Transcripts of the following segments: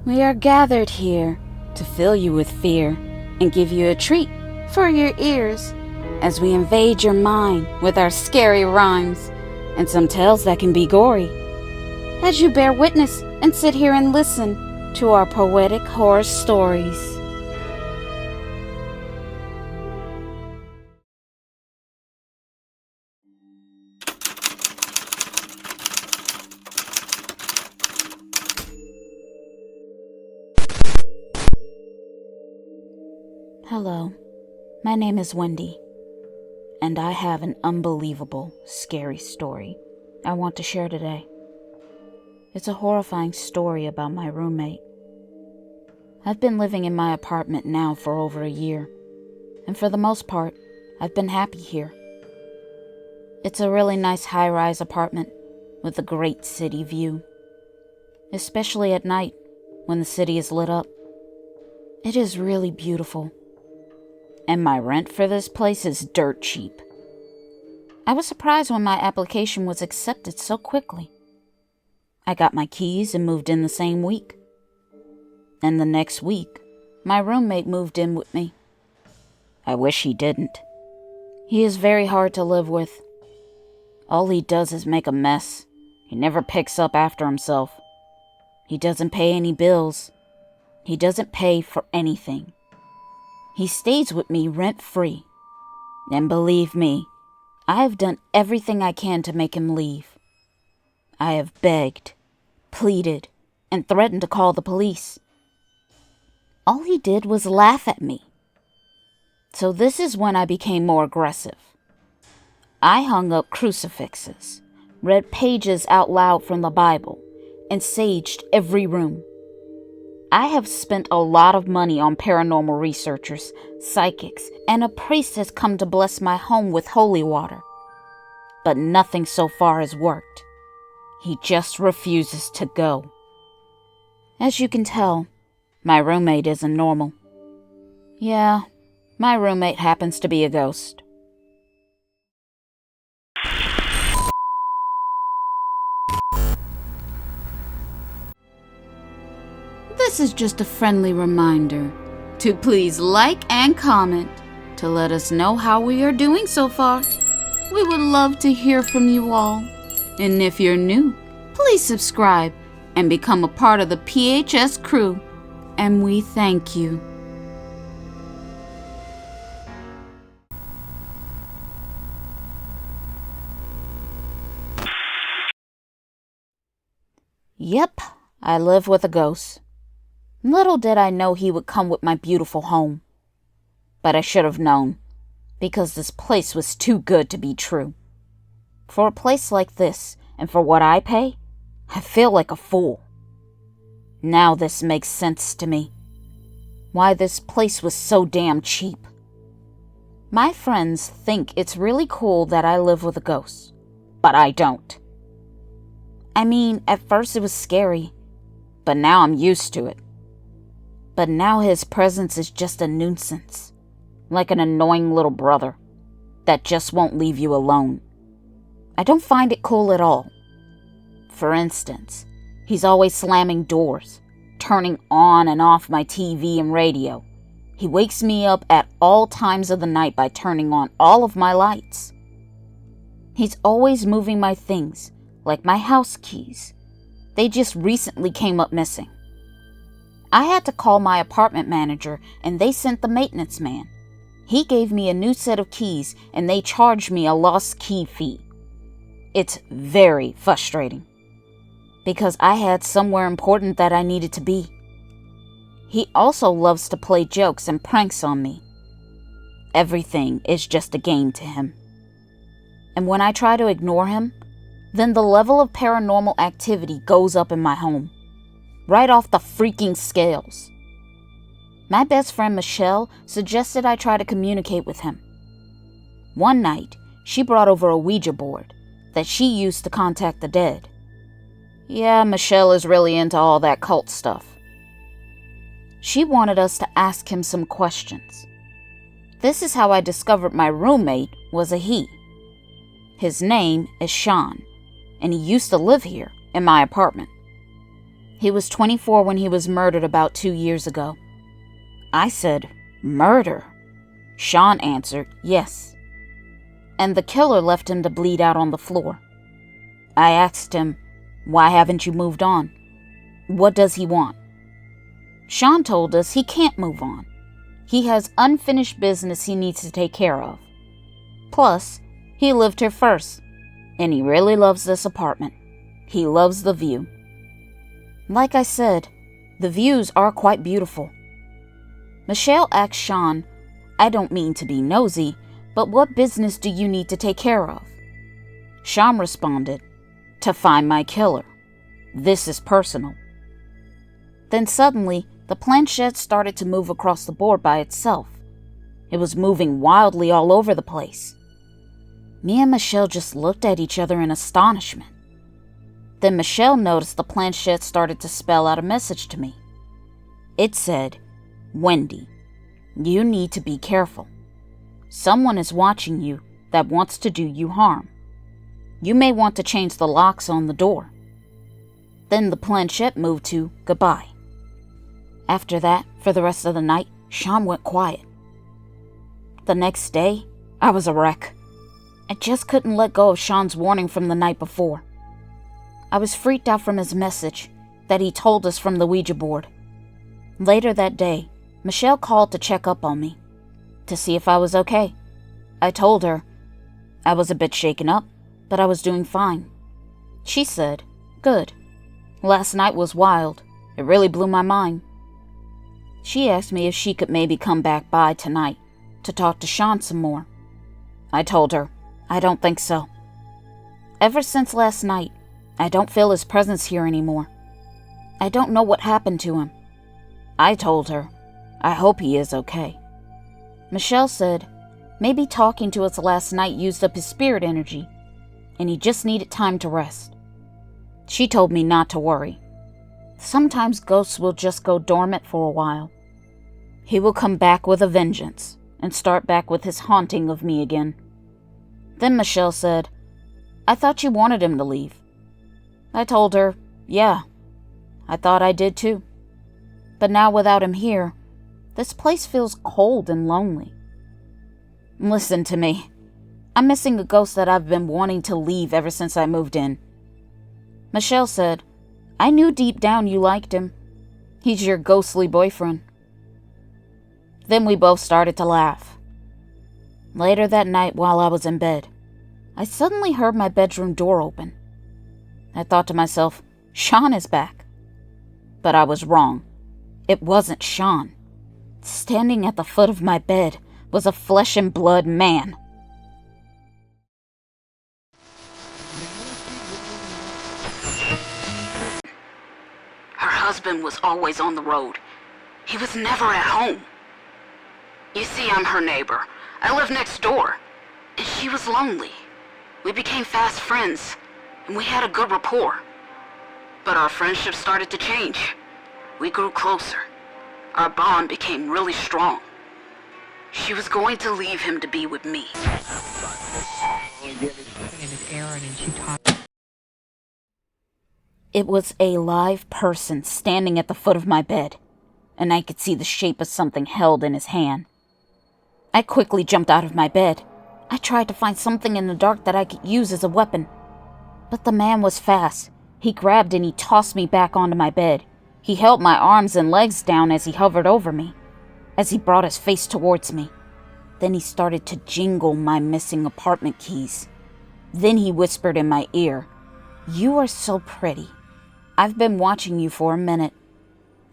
We are gathered here to fill you with fear and give you a treat for your ears as we invade your mind with our scary rhymes and some tales that can be gory. As you bear witness and sit here and listen to our poetic horror stories. Hello, my name is Wendy, and I have an unbelievable, scary story I want to share today. It's a horrifying story about my roommate. I've been living in my apartment now for over a year, and for the most part, I've been happy here. It's a really nice high-rise apartment with a great city view, especially at night when the city is lit up. It is really beautiful. And my rent for this place is dirt cheap. I was surprised when my application was accepted so quickly. I got my keys and moved in the same week. And the next week, my roommate moved in with me. I wish he didn't. He is very hard to live with. All he does is make a mess. He never picks up after himself. He doesn't pay any bills. He doesn't pay for anything. He stays with me rent-free. And believe me, I have done everything I can to make him leave. I have begged, pleaded, and threatened to call the police. All he did was laugh at me. So this is when I became more aggressive. I hung up crucifixes, read pages out loud from the Bible, and saged every room. I have spent a lot of money on paranormal researchers, psychics, and a priest has come to bless my home with holy water. But nothing so far has worked. He just refuses to go. As you can tell, my roommate isn't normal. Yeah, my roommate happens to be a ghost. This is just a friendly reminder to please like and comment to let us know how we are doing so far. We would love to hear from you all. And if you're new, please subscribe and become a part of the PHS crew. And we thank you. Yep, I live with a ghost. Little did I know he would come with my beautiful home. But I should have known, because this place was too good to be true. For a place like this, and for what I pay, I feel like a fool. Now this makes sense to me. Why this place was so damn cheap. My friends think it's really cool that I live with a ghost, but I don't. I mean, at first it was scary, but now I'm used to it. But now his presence is just a nuisance, like an annoying little brother that just won't leave you alone. I don't find it cool at all. For instance, he's always slamming doors, turning on and off my TV and radio. He wakes me up at all times of the night by turning on all of my lights. He's always moving my things, like my house keys. They just recently came up missing. I had to call my apartment manager and they sent the maintenance man. He gave me a new set of keys and they charged me a lost key fee. It's very frustrating because I had somewhere important that I needed to be. He also loves to play jokes and pranks on me. Everything is just a game to him. And when I try to ignore him, then the level of paranormal activity goes up in my home. Right off the freaking scales. My best friend Michelle suggested I try to communicate with him. One night, she brought over a Ouija board that she used to contact the dead. Yeah, Michelle is really into all that cult stuff. She wanted us to ask him some questions. This is how I discovered my roommate was a he. His name is Sean, and he used to live here in my apartment. He was 24 when he was murdered about 2 years ago. I said, "Murder?" Sean answered, "Yes." And the killer left him to bleed out on the floor. I asked him, "Why haven't you moved on? What does he want?" Sean told us he can't move on. He has unfinished business he needs to take care of. Plus, he lived here first, and he really loves this apartment. He loves the view. Like I said, the views are quite beautiful. Michelle asked Sean, "I don't mean to be nosy, but what business do you need to take care of?" Sean responded, "To find my killer. This is personal." Then suddenly, the planchette started to move across the board by itself. It was moving wildly all over the place. Me and Michelle just looked at each other in astonishment. Then Michelle noticed the planchette started to spell out a message to me. It said, "Wendy, you need to be careful. Someone is watching you that wants to do you harm. You may want to change the locks on the door." Then the planchette moved to goodbye. After that, for the rest of the night, Sean went quiet. The next day, I was a wreck. I just couldn't let go of Sean's warning from the night before. I was freaked out from his message that he told us from the Ouija board. Later that day, Michelle called to check up on me, to see if I was okay. I told her I was a bit shaken up, but I was doing fine. She said, "Good. Last night was wild. It really blew my mind." She asked me if she could maybe come back by tonight to talk to Sean some more. I told her, I don't think so. Ever since last night, I don't feel his presence here anymore. I don't know what happened to him. I told her, I hope he is okay. Michelle said, maybe talking to us last night used up his spirit energy, and he just needed time to rest. She told me not to worry. Sometimes ghosts will just go dormant for a while. He will come back with a vengeance and start back with his haunting of me again. Then Michelle said, I thought you wanted him to leave. I told her, yeah, I thought I did too. But now without him here, this place feels cold and lonely. Listen to me. I'm missing a ghost that I've been wanting to leave ever since I moved in. Michelle said, I knew deep down you liked him. He's your ghostly boyfriend. Then we both started to laugh. Later that night while I was in bed, I suddenly heard my bedroom door open. I thought to myself, Sean is back. But I was wrong. It wasn't Sean. Standing at the foot of my bed was a flesh and blood man. Her husband was always on the road. He was never at home. You see, I'm her neighbor. I live next door. And she was lonely. We became fast friends, and we had a good rapport. But our friendship started to change. We grew closer. Our bond became really strong. She was going to leave him to be with me. It was a live person standing at the foot of my bed, and I could see the shape of something held in his hand. I quickly jumped out of my bed. I tried to find something in the dark that I could use as a weapon. But the man was fast. He grabbed and he tossed me back onto my bed. He held my arms and legs down as he hovered over me, as he brought his face towards me. Then he started to jingle my missing apartment keys. Then he whispered in my ear, You are so pretty. I've been watching you for a minute.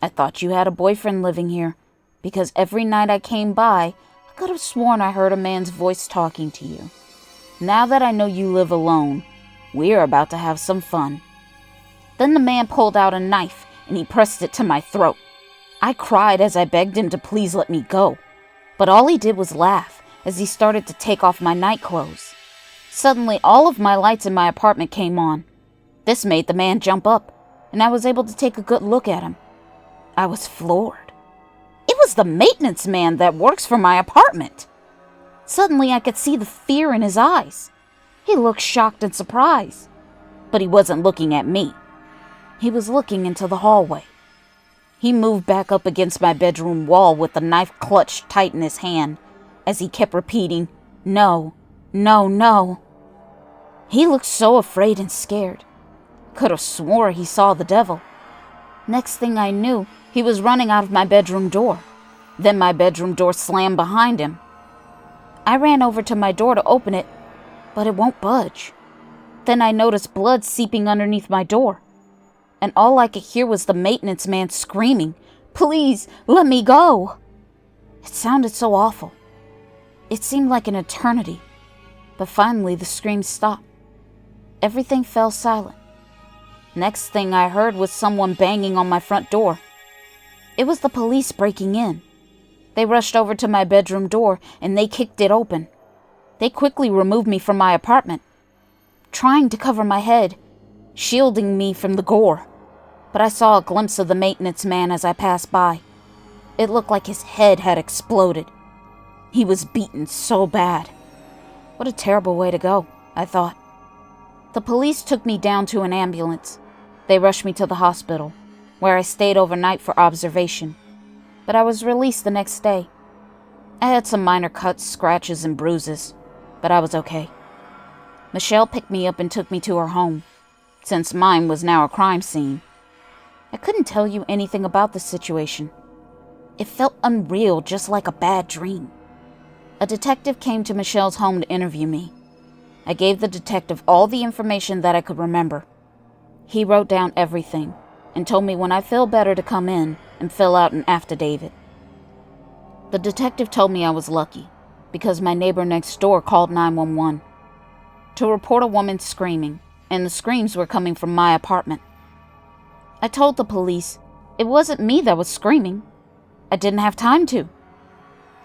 I thought you had a boyfriend living here, because every night I came by, I could have sworn I heard a man's voice talking to you. Now that I know you live alone, we are about to have some fun. Then the man pulled out a knife and he pressed it to my throat. I cried as I begged him to please let me go, but all he did was laugh as he started to take off my night clothes. Suddenly, all of my lights in my apartment came on. This made the man jump up, and I was able to take a good look at him. I was floored. It was the maintenance man that works for my apartment. Suddenly, I could see the fear in his eyes. He looked shocked and surprised, but he wasn't looking at me. He was looking into the hallway. He moved back up against my bedroom wall with the knife clutched tight in his hand as he kept repeating, "No, no, no." He looked so afraid and scared. Could have swore he saw the devil. Next thing I knew, he was running out of my bedroom door. Then my bedroom door slammed behind him. I ran over to my door to open it, but it won't budge. Then I noticed blood seeping underneath my door, and all I could hear was the maintenance man screaming, "Please, let me go!" It sounded so awful. It seemed like an eternity, but finally the screams stopped. Everything fell silent. Next thing I heard was someone banging on my front door. It was the police breaking in. They rushed over to my bedroom door and they kicked it open. They quickly removed me from my apartment, trying to cover my head, shielding me from the gore. But I saw a glimpse of the maintenance man as I passed by. It looked like his head had exploded. He was beaten so bad. What a terrible way to go, I thought. The police took me down to an ambulance. They rushed me to the hospital, where I stayed overnight for observation. But I was released the next day. I had some minor cuts, scratches, and bruises, but I was okay. Michelle picked me up and took me to her home, since mine was now a crime scene. I couldn't tell you anything about the situation. It felt unreal, just like a bad dream. A detective came to Michelle's home to interview me. I gave the detective all the information that I could remember. He wrote down everything and told me when I feel better to come in and fill out an affidavit. The detective told me I was lucky because my neighbor next door called 911 to report a woman screaming, and the screams were coming from my apartment. I told the police it wasn't me that was screaming. I didn't have time to.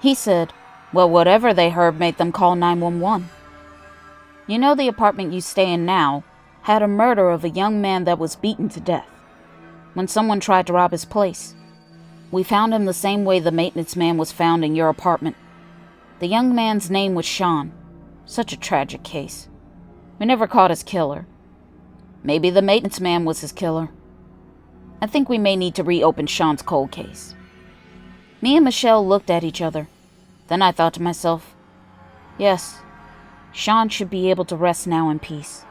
He said, well, whatever they heard made them call 911. You know, the apartment you stay in now had a murder of a young man that was beaten to death when someone tried to rob his place. We found him the same way the maintenance man was found in your apartment. The young man's name was Sean. Such a tragic case. We never caught his killer. Maybe the maintenance man was his killer. I think we may need to reopen Sean's cold case. Me and Michelle looked at each other. Then I thought to myself, yes, Sean should be able to rest now in peace.